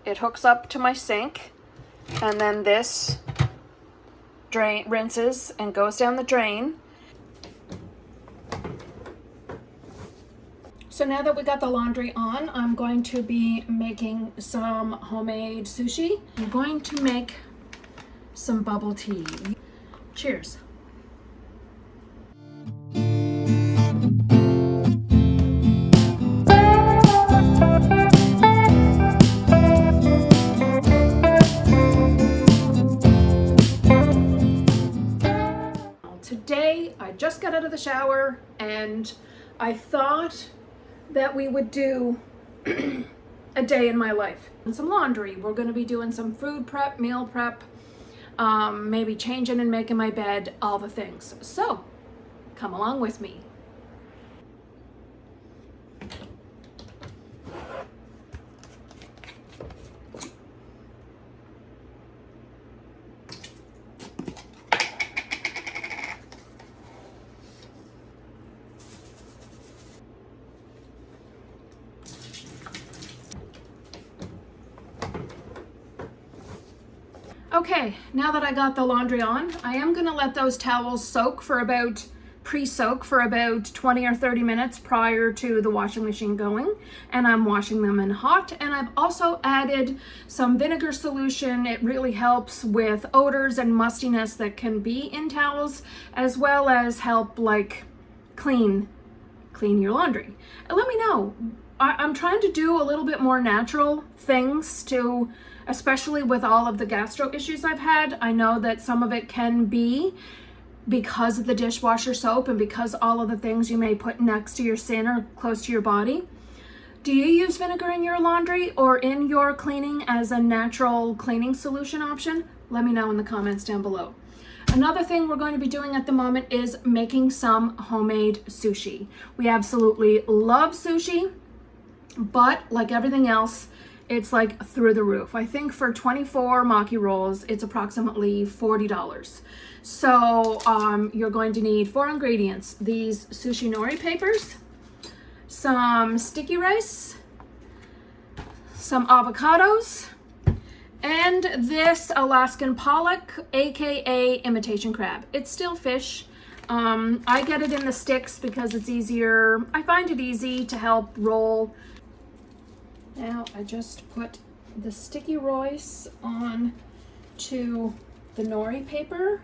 It hooks up to my sink, and then this rinses and goes down the drain. So now that we got the laundry on, I'm going to be making some homemade sushi. I'm going to make some bubble tea. Cheers. Today, I just got out of the shower and I thought that we would do a day in my life. And some laundry. We're going to be doing some food prep, meal prep, maybe changing and making my bed, all the things. So, come along with me. Okay, now that I got the laundry on, I am gonna let those towels soak for about, pre-soak for about 20 or 30 minutes prior to the washing machine going. And I'm washing them in hot. And I've also added some vinegar solution. It really helps with odors and mustiness that can be in towels, as well as help like clean your laundry. And let me know, I'm trying to do a little bit more natural things to, especially with all of the gastro issues I've had. I know that some of it can be because of the dishwasher soap and because all of the things you may put next to your skin or close to your body. Do you use vinegar in your laundry or in your cleaning as a natural cleaning solution option? Let me know in the comments down below. Another thing we're going to be doing at the moment is making some homemade sushi. We absolutely love sushi, but like everything else, it's like through the roof. I think for 24 maki rolls, it's approximately $40. So you're going to need 4 ingredients. These sushi nori papers, some sticky rice, some avocados, and this Alaskan pollock, aka imitation crab. It's still fish. I get it in the sticks because it's easier. I find it easy to help roll. Now I just put the sticky rice on to the nori paper.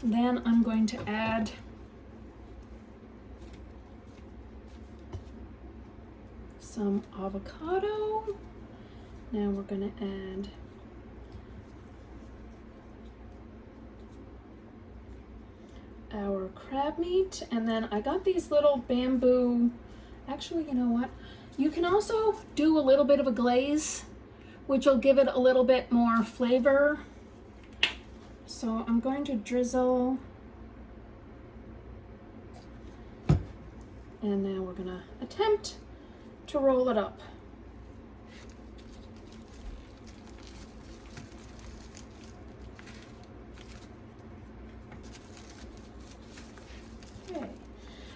Then I'm going to add some avocado. Now we're going to add our crab meat. And then I got these little bamboo, actually, you know what? You can also do a little bit of a glaze, which will give it a little bit more flavor. So I'm going to drizzle. And now we're gonna attempt to roll it up. Okay.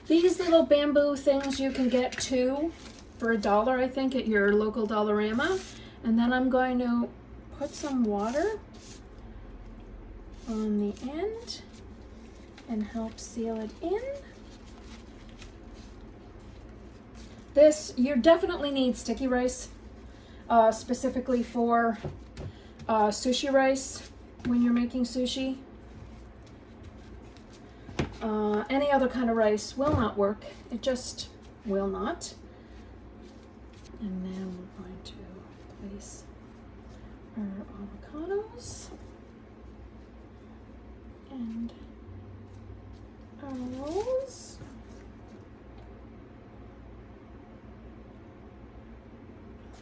These little bamboo things you can get too for $1, I think, at your local Dollarama. And then I'm going to put some water on the end and help seal it in. This, you definitely need sticky rice, specifically for sushi rice when you're making sushi. Any other kind of rice will not work. It just will not. And now we're going to place our avocados and our rolls.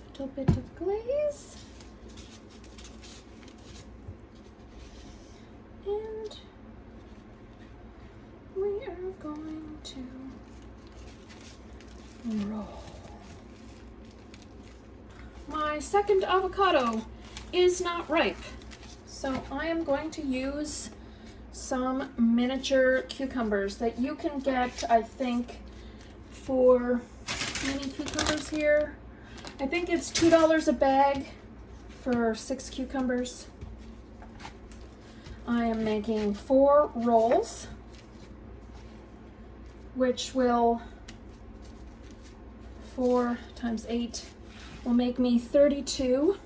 A little bit of glaze. And we are going to roll. My second avocado is not ripe, so I am going to use some miniature cucumbers that you can get, I think, for mini cucumbers here. I think it's $2 a bag. for 6 cucumbers. I am making 4 rolls, which will, 4 times 8 will make me 32.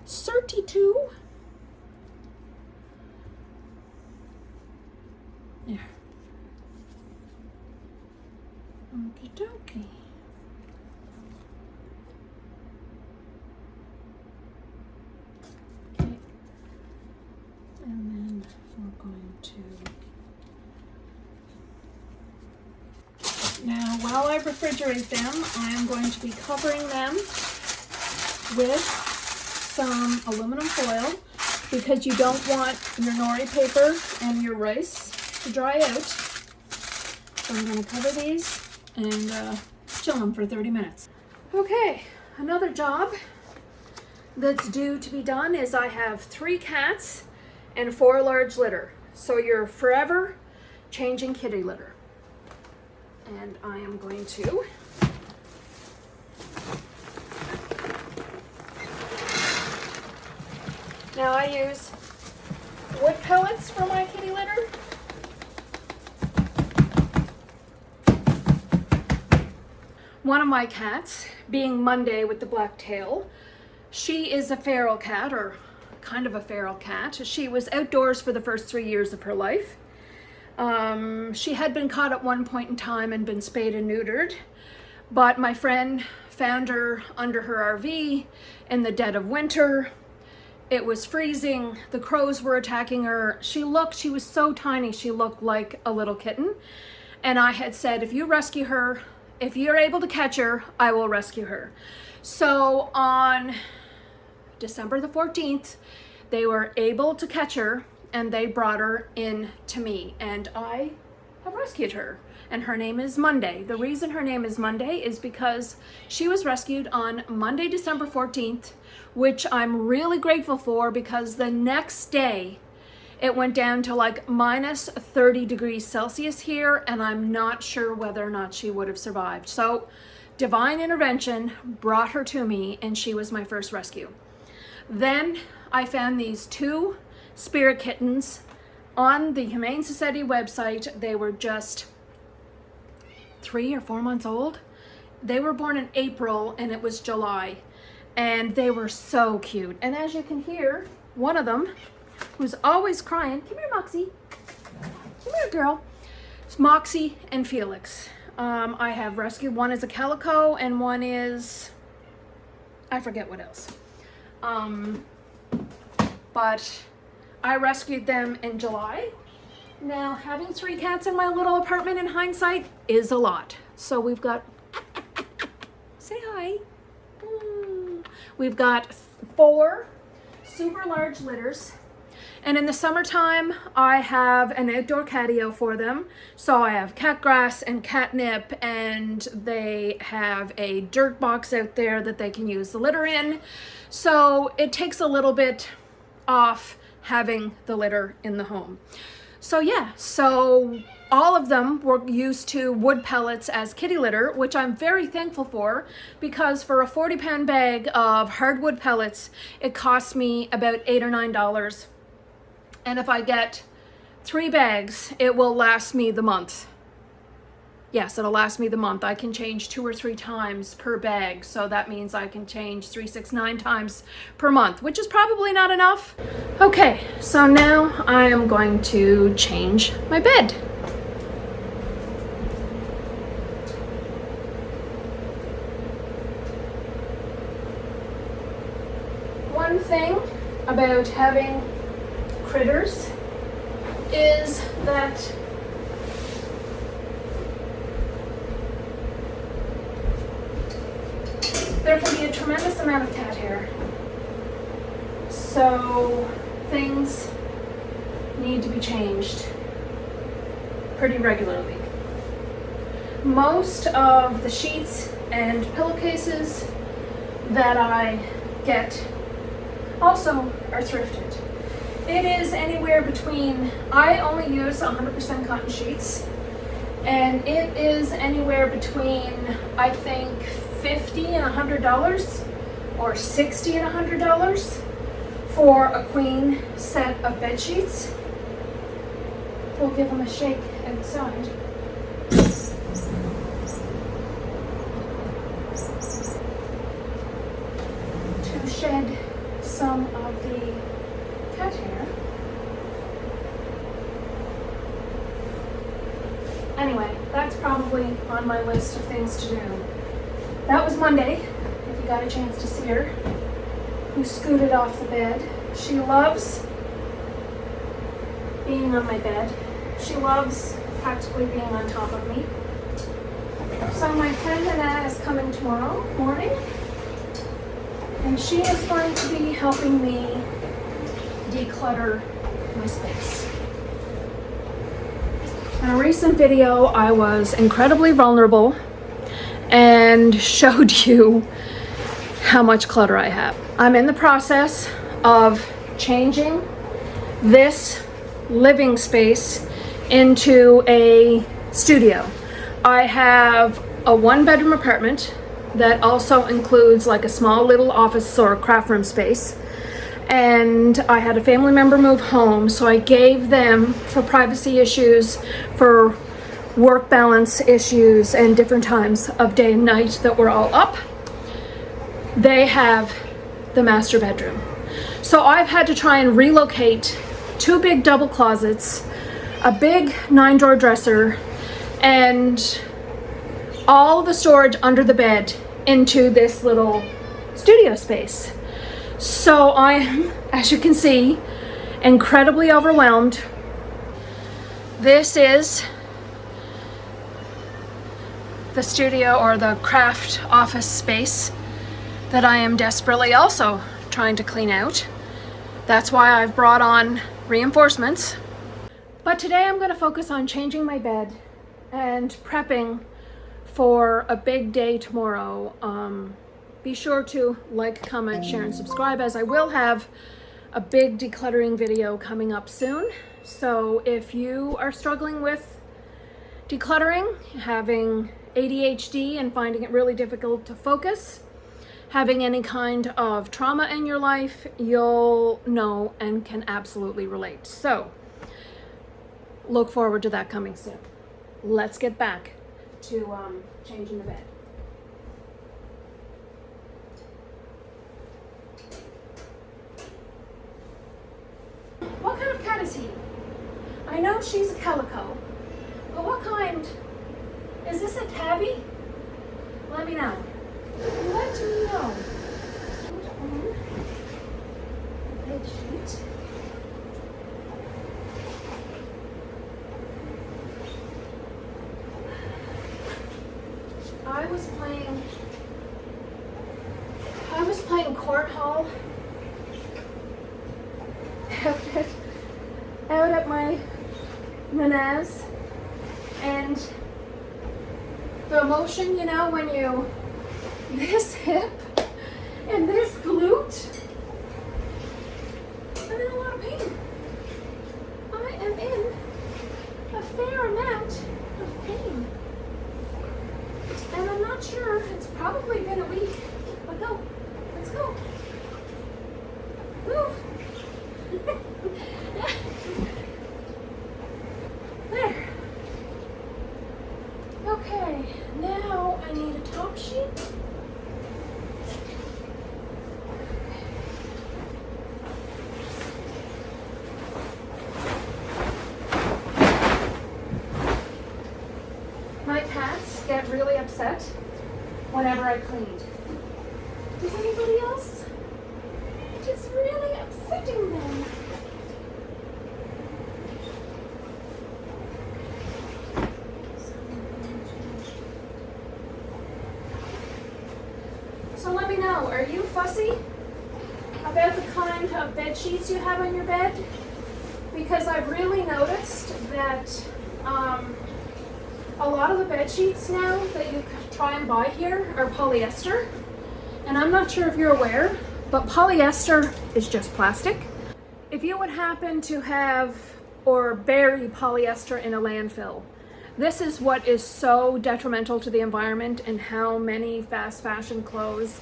32. There. Okie dokie. Okay. And then we're going to, now while I refrigerate them, I am going to be covering them with some aluminum foil because you don't want your nori paper and your rice to dry out. So I'm going to cover these and chill them for 30 minutes. Okay, another job that's due to be done is I have 3 cats and 4 large litter. So you're forever changing kitty litter. And I am going to now I use wood pellets for my kitty litter. One of my cats, being Monday with the black tail, she is a feral cat, or kind of a feral cat. She was outdoors for the first 3 years of her life. She had been caught at one point in time and been spayed and neutered, but my friend found her under her RV in the dead of winter. It was freezing, the crows were attacking her. She was so tiny, she looked like a little kitten. And I had said, if you rescue her, if you're able to catch her, I will rescue her. So on December the 14th, they were able to catch her and they brought her in to me and I have rescued her. And her name is Monday. The reason her name is Monday is because she was rescued on Monday, December 14th, which I'm really grateful for because the next day it went down to like minus 30 degrees Celsius here, and I'm not sure whether or not she would have survived. So divine intervention brought her to me, and she was my first rescue. Then I found these 2 spirit kittens on the Humane Society website. They were just 3 or 4 months old. They were born in April, and it was July, and they were so cute. And as you can hear, one of them, who's always crying, come here, Moxie. Come here, girl. It's Moxie and Felix. I have rescued, one is a calico and one is, I forget what else. But I rescued them in July. Now, having 3 cats in my little apartment in hindsight is a lot. So we've got, say hi. We've got 4 super large litters. And in the summertime, I have an outdoor catio for them. So I have cat grass and catnip, and they have a dirt box out there that they can use the litter in. So it takes a little bit off having the litter in the home. So yeah, so all of them were used to wood pellets as kitty litter, which I'm very thankful for, because for a 40-pound bag of hardwood pellets, it costs me about $8 or $9. And if I get 3 bags, it will last me the month. Yes, it'll last me the month. I can change 2 or 3 times per bag. So that means I can change 3, 6, 9 times per month, which is probably not enough. Okay, so now I am going to change my bed. One thing about having critters is that there can be a tremendous amount of cat hair. So things need to be changed pretty regularly. Most of the sheets and pillowcases that I get also are thrifted. It is anywhere between, I only use 100% cotton sheets, and it is anywhere between, I think, $50 and $100 or $60 and $100 for a queen set of bed sheets. We'll give them a shake outside. To shed some of the cat hair. Anyway, that's probably on my list of things to do. That was Monday, if you got a chance to see her, who scooted off the bed. She loves being on my bed. She loves practically being on top of me. So my friend Annette is coming tomorrow morning, and she is going to be helping me declutter my space. In a recent video, I was incredibly vulnerable and showed you how much clutter I have. I'm in the process of changing this living space into a studio. I have a 1-bedroom apartment that also includes like a small little office or craft room space. And I had a family member move home, so I gave them, for privacy issues, for work balance issues, and different times of day and night that we're all up, they have the master bedroom. So I've had to try and relocate 2 big double closets, a big 9-drawer dresser, and all the storage under the bed into this little studio space. So I am, as you can see, incredibly overwhelmed. This is the studio or the craft office space that I am desperately also trying to clean out. That's why I've brought on reinforcements. But today I'm going to focus on changing my bed and prepping for a big day tomorrow. Be sure to like, comment, share, and subscribe, as I will have a big decluttering video coming up soon. So if you are struggling with decluttering, having ADHD and finding it really difficult to focus, having any kind of trauma in your life, you'll know and can absolutely relate. So look forward to that coming soon. Let's get back to changing the bed. What kind of cat is he? I know she's a calico, but what kind? Is this a tabby? Let me know. Let me know. Put on the bed sheet. I was playing cornhole out at my nana's, and the emotion, you know, when you, this hip and this glute, I'm in a lot of pain. I am in a fair amount of pain. And I'm not sure, it's probably been a week, but go, let's go. Move. There. Okay, now I need a top sheet. My cats get really upset whenever I cleaned. Does anybody else? It is really upsetting them. So let me know, are you fussy about the kind of bed sheets you have on your bed? Because I've really noticed that a lot of the bed sheets now that you try and buy here are polyester. And I'm not sure if you're aware, but polyester is just plastic. If you would happen to have or bury polyester in a landfill, this is what is so detrimental to the environment, and how many fast fashion clothes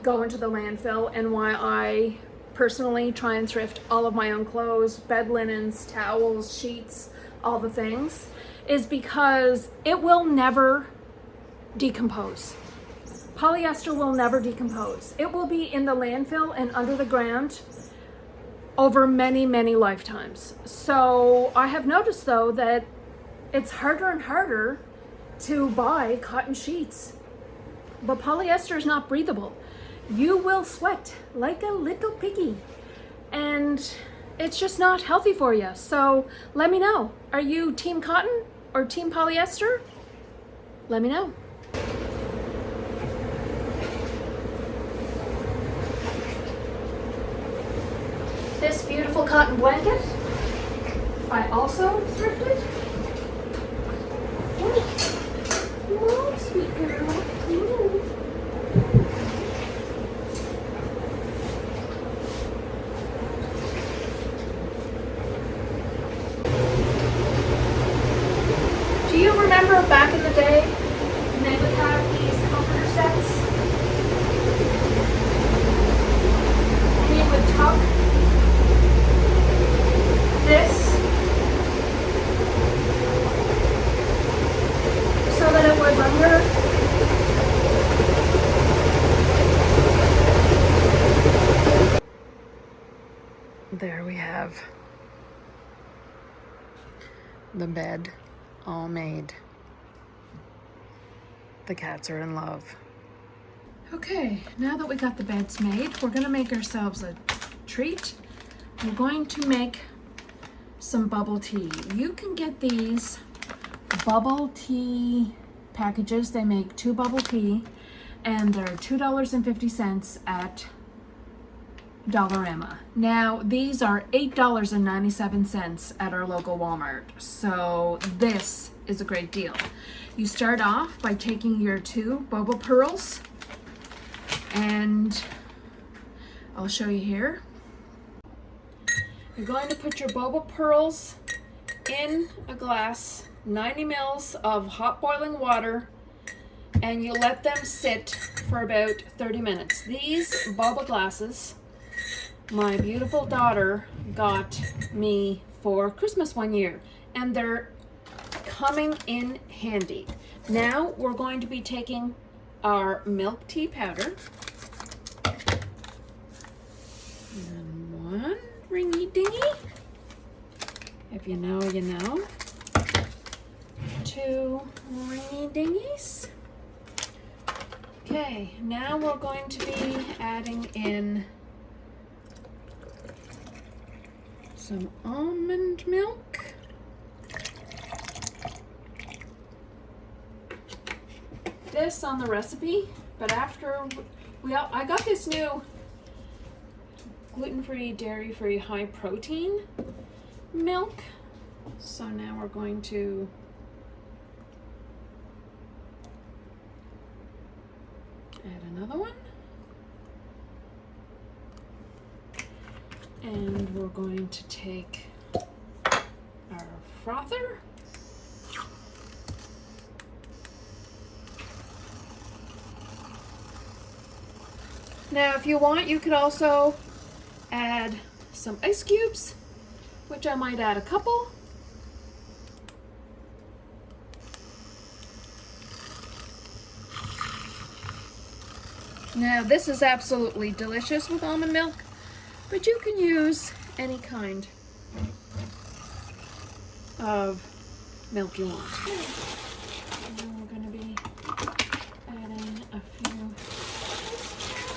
go into the landfill and why I personally try and thrift all of my own clothes, bed linens, towels, sheets, all the things, is because it will never decompose. Polyester will never decompose. It will be in the landfill and under the ground over many, many lifetimes. So I have noticed though that it's harder and harder to buy cotton sheets, but polyester is not breathable. You will sweat like a little piggy, and it's just not healthy for you. So let me know. Are you team cotton or team polyester? Let me know. This beautiful cotton blanket, I also thrifted. Move, sweet girl, move. Do you remember back in the day when they would have these comforter sets? And you would tuck this so that it was under. There we have the bed all made. The cats are in love. Okay, now that we got the beds made, we're gonna make ourselves a treat. We're going to make some bubble tea. You can get these bubble tea packages. They make 2 bubble tea and they're $2.50 at Dollarama. Now these are $8.97 at our local Walmart. So this is a great deal. You start off by taking your 2 boba pearls, and I'll show you here. You're going to put your boba pearls in a glass, 90 mils of hot boiling water, and you let them sit for about 30 minutes. These boba glasses, my beautiful daughter got me for Christmas one year, and they're coming in handy. Now we're going to be taking our milk tea powder, and 1 ringy dingy, if you know, you know, 2 ringy dingies. Okay, now we're going to be adding in some almond milk. This on the recipe, but after I got this new gluten-free, dairy-free, high protein milk. So now we're going to add another one. And we're going to take our frother. Now, if you want, you could also add some ice cubes, which I might add a couple. Now, this is absolutely delicious with almond milk, but you can use any kind of milk you want. And then we're going to be adding a few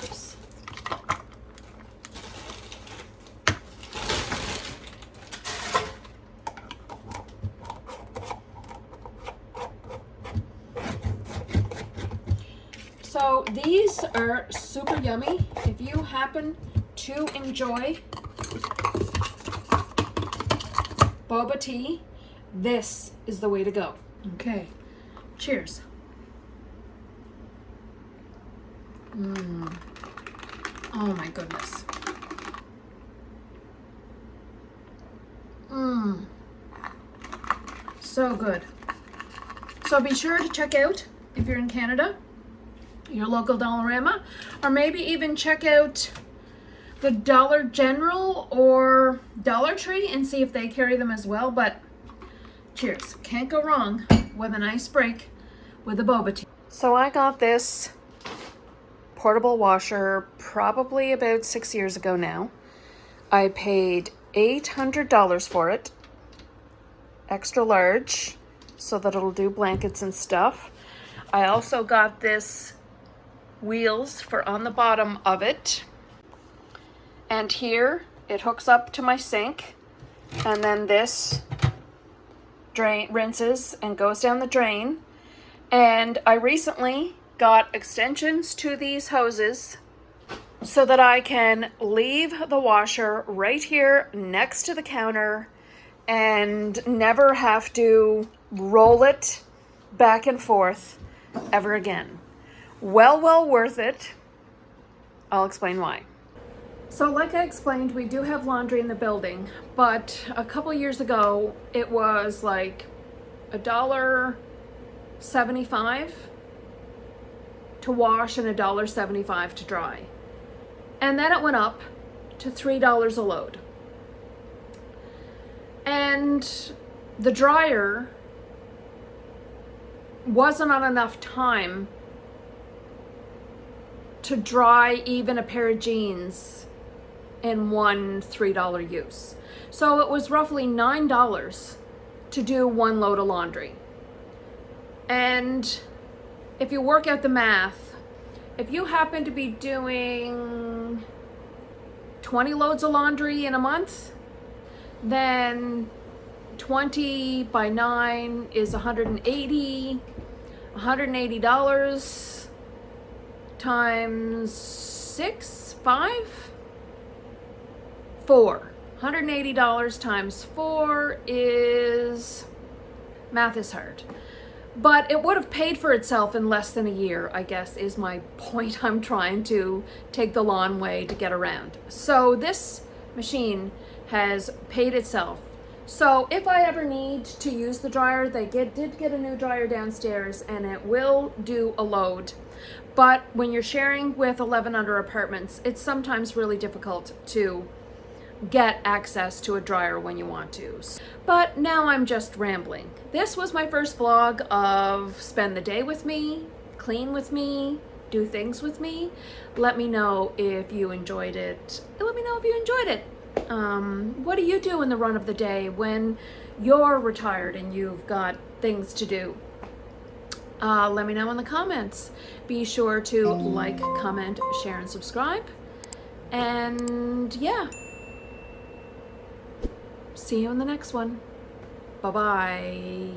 ice cubes. So these are super yummy. If you happen to enjoy boba tea, this is the way to go. Okay, cheers. Oh my goodness. So good. So be sure to check out, if you're in Canada, your local Dollarama, or maybe even check out the Dollar General or Dollar Tree and see if they carry them as well. But cheers, can't go wrong with a nice break with a boba tea. So I got this portable washer probably about 6 years ago now. I paid $800 for it, extra large, so that it'll do blankets and stuff. I also got this wheels for on the bottom of it, and here it hooks up to my sink, and then this drain rinses and goes down the drain. And I recently got extensions to these hoses so that I can leave the washer right here next to the counter and never have to roll it back and forth ever again. Well worth it. I'll explain why. So like I explained, we do have laundry in the building, but a couple years ago it was like $1.75 to wash and $1.75 to dry. And then it went up to $3 a load. And the dryer wasn't on enough time to dry even a pair of jeans in one $3 use. So it was roughly $9 to do one load of laundry. And if you work out the math, if you happen to be doing 20 loads of laundry in a month, then 20 by 9 is $180 times 4. $180 times 4 is, math is hard. But it would have paid for itself in less than a year, I guess, is my point I'm trying to take the long way to get around. So this machine has paid itself. So if I ever need to use the dryer, they did get a new dryer downstairs, and it will do a load. But when you're sharing with 11 other apartments, it's sometimes really difficult to get access to a dryer when you want to. But now I'm just rambling. This was my first vlog of spend the day with me, clean with me, do things with me. Let me know if you enjoyed it. What do you do in the run of the day when you're retired and you've got things to do? Let me know in the comments. Be sure to like, comment, share, and subscribe. And yeah. See you in the next one. Bye-bye.